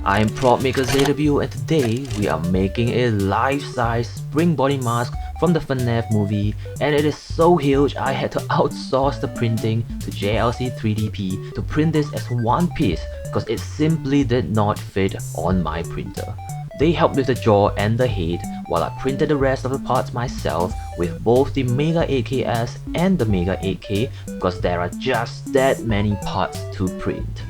I'm Prop Maker ZW and today we are making a life-size Springbonnie mask from the FNaF movie, and it is so huge I had to outsource the printing to JLC3DP to print this as one piece because it simply did not fit on my printer. They helped with the jaw and the head while I printed the rest of the parts myself with both the Mega 8Ks and the Mega 8K because there are just that many parts to print,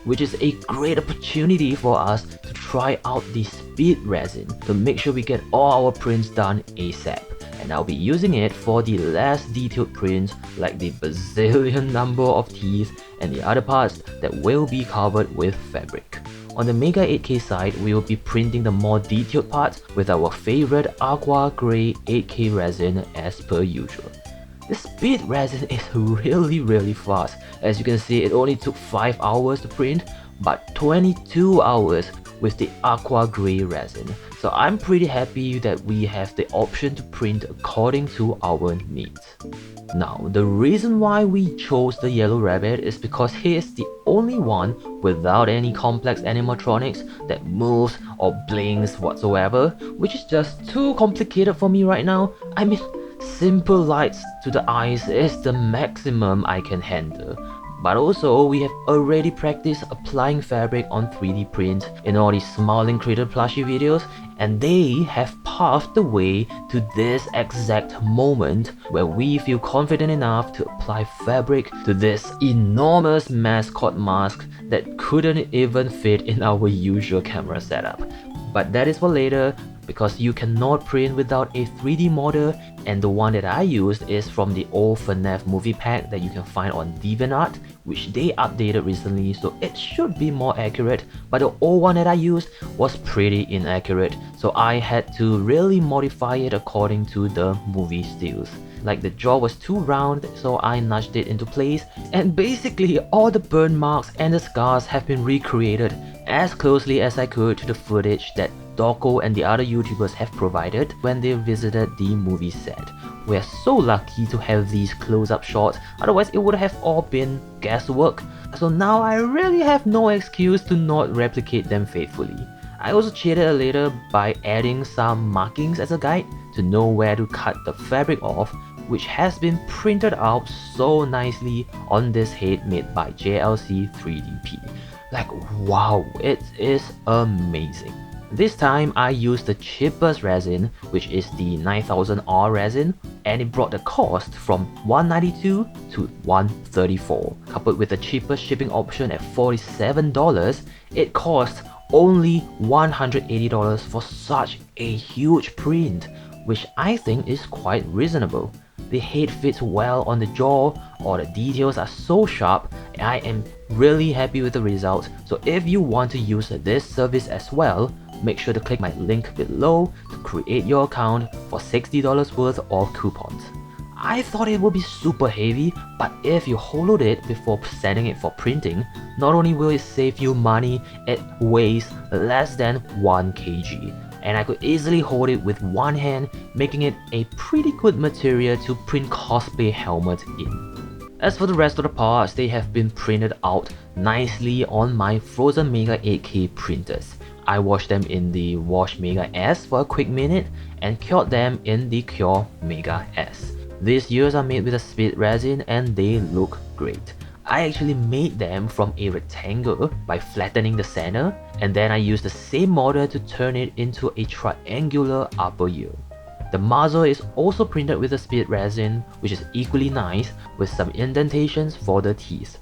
which is a great opportunity for us to try out the speed resin to make sure we get all our prints done ASAP. And I'll be using it for the less detailed prints like the bazillion number of teeth and the other parts that will be covered with fabric. On the Mega 8K side, we will be printing the more detailed parts with our favorite aqua grey 8K resin as per usual. The speed resin is really fast. As you can see, it only took 5 hours to print, but 22 hours with the aqua grey resin. So I'm pretty happy that we have the option to print according to our needs. Now, the reason why we chose the yellow rabbit is because he is the only one without any complex animatronics that moves or blinks whatsoever, which is just too complicated for me right now. I mean, simple lights to the eyes is the maximum I can handle. But also, we have already practiced applying fabric on 3D print in all these smiling creator plushie videos, and they have paved the way to this exact moment where we feel confident enough to apply fabric to this enormous mascot mask that couldn't even fit in our usual camera setup. But that is for later, because you cannot print without a 3D model, and the one that I used is from the old FNaF movie pack that you can find on DeviantArt, which they updated recently, so it should be more accurate, but the old one that I used was pretty inaccurate, so I had to really modify it according to the movie stills. Like the jaw was too round, so I nudged it into place, and basically all the burn marks and the scars have been recreated as closely as I could to the footage that Doko and the other YouTubers have provided when they visited the movie set. We are so lucky to have these close-up shots, otherwise it would have all been guesswork. So now I really have no excuse to not replicate them faithfully. I also cheated a little by adding some markings as a guide to know where to cut the fabric off, which has been printed out so nicely on this head made by JLC3DP. Like, wow, it is amazing. This time I used the cheapest resin, which is the 9000R resin, and it brought the cost from $192 to $134. Coupled with the cheapest shipping option at $47, it cost only $180 for such a huge print, which I think is quite reasonable. The head fits well on the jaw, all the details are so sharp, and I am really happy with the results. So if you want to use this service as well, make sure to click my link below to create your account for $60 worth of coupons. I thought it would be super heavy, but if you hollowed it before sending it for printing, not only will it save you money, it weighs less than 1 kg. And I could easily hold it with one hand, making it a pretty good material to print cosplay helmets in. As for the rest of the parts, they have been printed out nicely on my frozen Mega 8K printers. I washed them in the Wash Mega S for a quick minute and cured them in the Cure Mega S. These yours are made with a speed resin and they look great. I actually made them from a rectangle by flattening the center, and then I used the same model to turn it into a triangular upper ear. The muzzle is also printed with a speed resin, which is equally nice with some indentations for the teeth.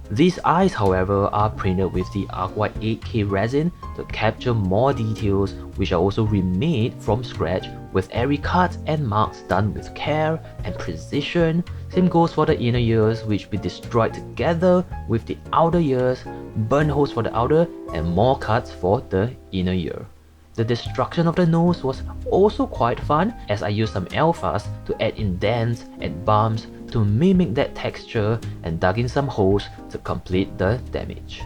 These eyes, however, are printed with the Aqua 8K resin to capture more details, which are also remade from scratch with every cut and marks done with care and precision. Same goes for the inner ears, which we destroyed together with the outer ears, burn holes for the outer, and more cuts for the inner ear. The destruction of the nose was also quite fun, as I used some alphas to add indents and bumps to mimic that texture and dug in some holes to complete the damage.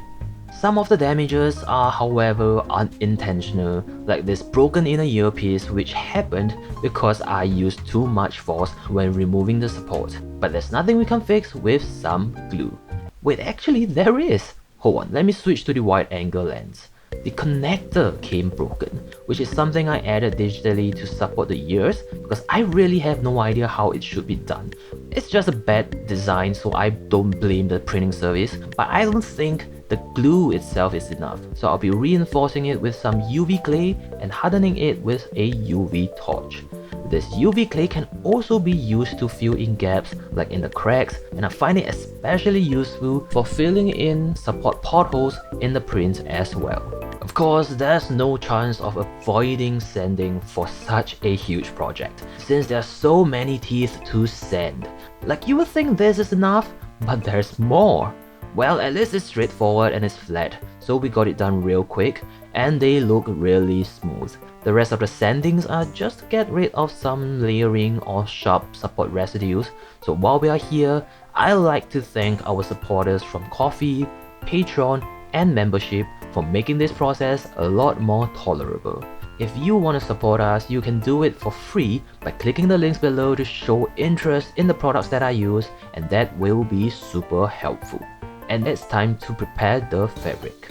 Some of the damages are, however, unintentional, like this broken inner earpiece, which happened because I used too much force when removing the support, but there's nothing we can fix with some glue. Wait, actually there is! Hold on, let me switch to the wide angle lens. the connector came broken, which is something I added digitally to support the ears because I really have no idea how it should be done. It's just a bad design, so I don't blame the printing service, but I don't think the glue itself is enough, so I'll be reinforcing it with some UV clay and hardening it with a UV torch. This UV clay can also be used to fill in gaps like in the cracks, and I find it especially useful for filling in support potholes in the print as well. Of course, there's no chance of avoiding sanding for such a huge project, since there are so many teeth to sand. Like, you would think this is enough, but there's more. Well, at least it's straightforward and it's flat, so we got it done real quick, and they look really smooth. The rest of the sandings are just to get rid of some layering or sharp support residues. So while we are here, I like to thank our supporters from Ko-fi, Patreon, and membership for making this process a lot more tolerable. If you want to support us, you can do it for free by clicking the links below to show interest in the products that I use, and that will be super helpful. And it's time to prepare the fabric.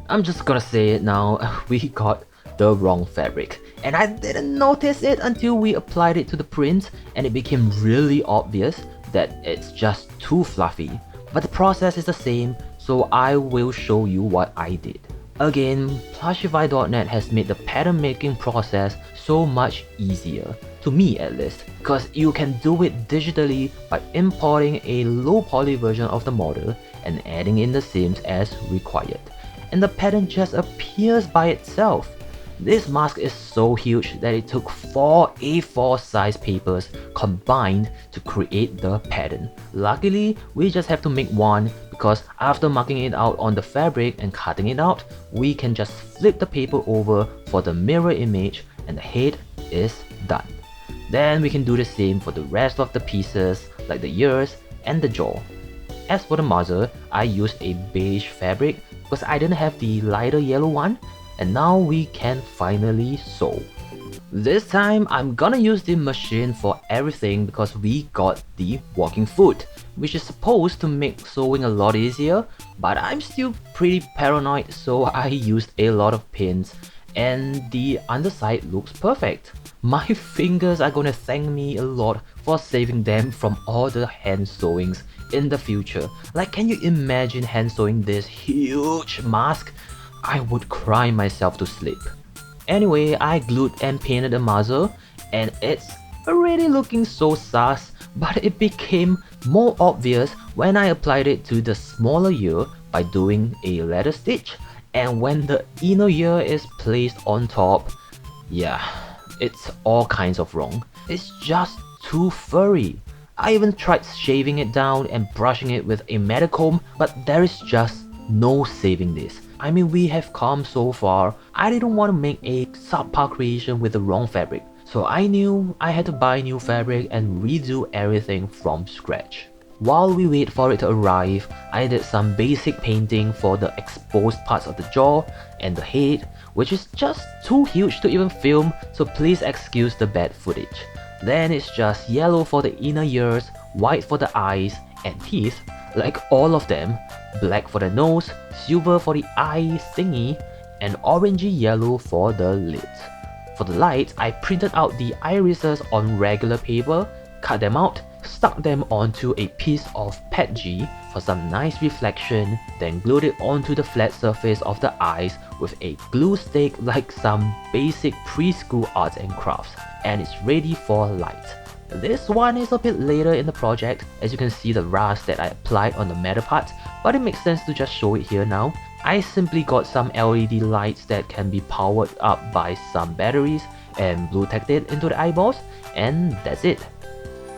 I'm just gonna say it now, we got the wrong fabric, and I didn't notice it until we applied it to the print, and it became really obvious that it's just too fluffy. But the process is the same, so I will show you what I did. Again, Plushify.net has made the pattern making process so much easier, to me at least, because you can do it digitally by importing a low poly version of the model and adding in the seams as required, and the pattern just appears by itself. This mask is so huge that it took 4 A4 size papers combined to create the pattern. Luckily, we just have to make one because after marking it out on the fabric and cutting it out, we can just flip the paper over for the mirror image and the head is done. Then we can do the same for the rest of the pieces like the ears and the jaw. As for the muzzle, I used a beige fabric because I didn't have the lighter yellow one, and now we can finally sew. This time I'm gonna use the machine for everything because we got the walking foot, which is supposed to make sewing a lot easier, but I'm still pretty paranoid, so I used a lot of pins and the underside looks perfect. My fingers are gonna thank me a lot for saving them from all the hand sewings in the future. Like, can you imagine hand sewing this huge mask? I would cry myself to sleep. Anyway, I glued and painted the muzzle, and it's already looking so sus, but it became more obvious when I applied it to the smaller ear by doing a leather stitch, and when the inner ear is placed on top, yeah, it's all kinds of wrong. It's just too furry. I even tried shaving it down and brushing it with a metal comb, but there is just no saving this. I mean, we have come so far. I didn't want to make a subpar creation with the wrong fabric, so I knew I had to buy new fabric and redo everything from scratch. While we wait for it to arrive, I did some basic painting for the exposed parts of the jaw and the head, which is just too huge to even film, so please excuse the bad footage. Then it's just yellow for the inner ears, white for the eyes and teeth, like all of them, black for the nose, silver for the eye thingy, and orangey yellow for the lids. For the lights, I printed out the irises on regular paper, cut them out, stuck them onto a piece of PETG for some nice reflection, then glued it onto the flat surface of the eyes with a glue stick like some basic preschool arts and crafts, and it's ready for light. This one is a bit later in the project, as you can see the rust that I applied on the metal part, but it makes sense to just show it here now. I simply got some LED lights that can be powered up by some batteries and blue tacked it into the eyeballs, and that's it.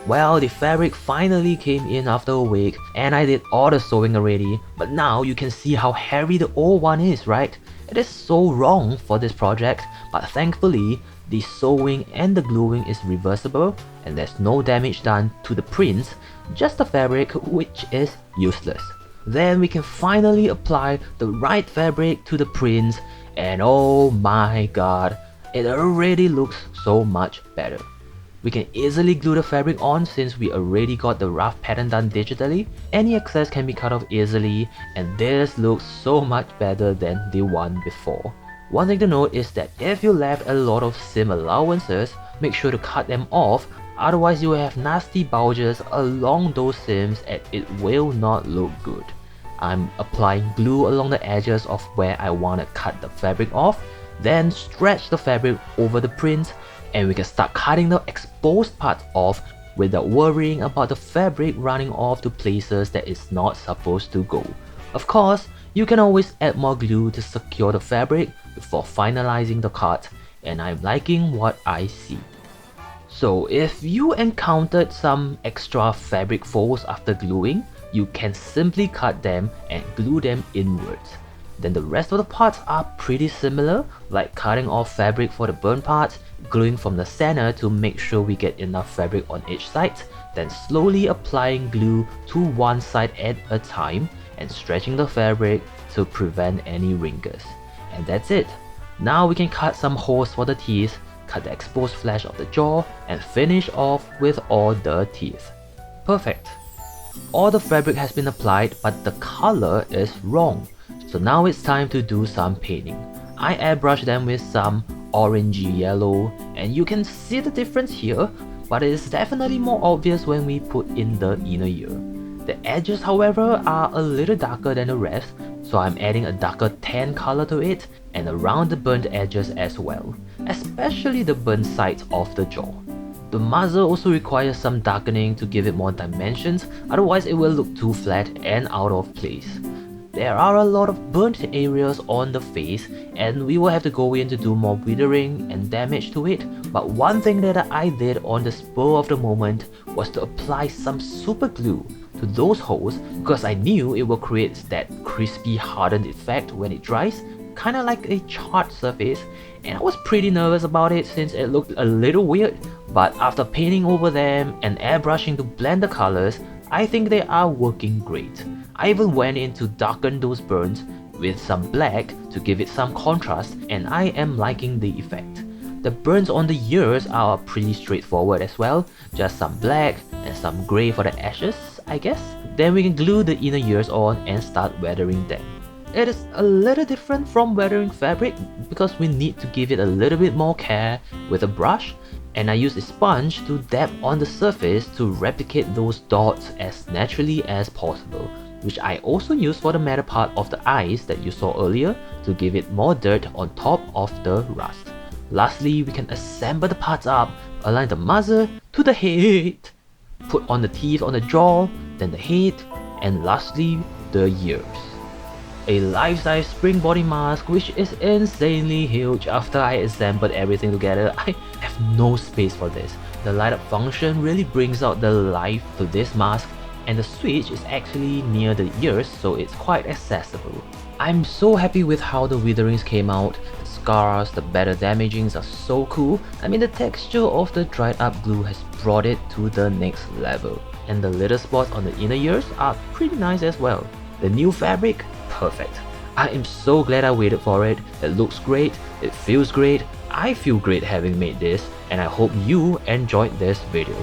Well, the fabric finally came in after a week and I did all the sewing already, but now you can see how heavy the old one is, right? It is so wrong for this project, but thankfully the sewing and the gluing is reversible and there's no damage done to the prints, just the fabric, which is useless. Then we can finally apply the right fabric to the prints, and oh my god, it already looks so much better. We can easily glue the fabric on since we already got the rough pattern done digitally. Any excess can be cut off easily, and this looks so much better than the one before. One thing to note is that if you left a lot of seam allowances, make sure to cut them off, otherwise you will have nasty bulges along those seams and it will not look good. I'm applying glue along the edges of where I want to cut the fabric off, then stretch the fabric over the print, and we can start cutting the exposed parts off without worrying about the fabric running off to places that it's not supposed to go. Of course, you can always add more glue to secure the fabric before finalizing the cut, and I'm liking what I see. So if you encountered some extra fabric folds after gluing, you can simply cut them and glue them inwards. Then the rest of the parts are pretty similar, like cutting off fabric for the burnt parts, gluing from the center to make sure we get enough fabric on each side, then slowly applying glue to one side at a time and stretching the fabric to prevent any wrinkles. And that's it. Now we can cut some holes for the teeth, cut the exposed flesh of the jaw, and finish off with all the teeth. Perfect. All the fabric has been applied, but the color is wrong. So now it's time to do some painting. I airbrush them with some orangey yellow, and you can see the difference here, but it is definitely more obvious when we put in the inner ear. The edges, however, are a little darker than the rest, so I'm adding a darker tan color to it and around the burnt edges as well, especially the burnt sides of the jaw. The muzzle also requires some darkening to give it more dimensions, otherwise it will look too flat and out of place. There are a lot of burnt areas on the face and we will have to go in to do more withering and damage to it, but one thing that I did on the spur of the moment was to apply some super glue to those holes because I knew it will create that crispy hardened effect when it dries, kinda like a charred surface, and I was pretty nervous about it since it looked a little weird, but after painting over them and airbrushing to blend the colors, I think they are working great. I even went in to darken those burns with some black to give it some contrast, and I am liking the effect. The burns on the ears are pretty straightforward as well, just some black and some grey for the ashes, I guess. Then we can glue the inner ears on and start weathering them. It is a little different from weathering fabric because we need to give it a little bit more care with a brush, and I use a sponge to dab on the surface to replicate those dots as naturally as possible, which I also use for the matter part of the eyes that you saw earlier to give it more dirt on top of the rust. Lastly, we can assemble the parts up, align the muzzle to the head, put on the teeth on the jaw, then the head, and lastly, the ears. A life-size Springbonnie mask which is insanely huge. After I assembled everything together, I have no space for this. The light up function really brings out the life to this mask, and the switch is actually near the ears, so it's quite accessible. I'm so happy with how the witherings came out. The scars, the better damagings are so cool. I mean, the texture of the dried up glue has brought it to the next level. And the little spots on the inner ears are pretty nice as well. The new fabric, perfect. I am so glad I waited for it. It looks great, it feels great, I feel great having made this, and I hope you enjoyed this video.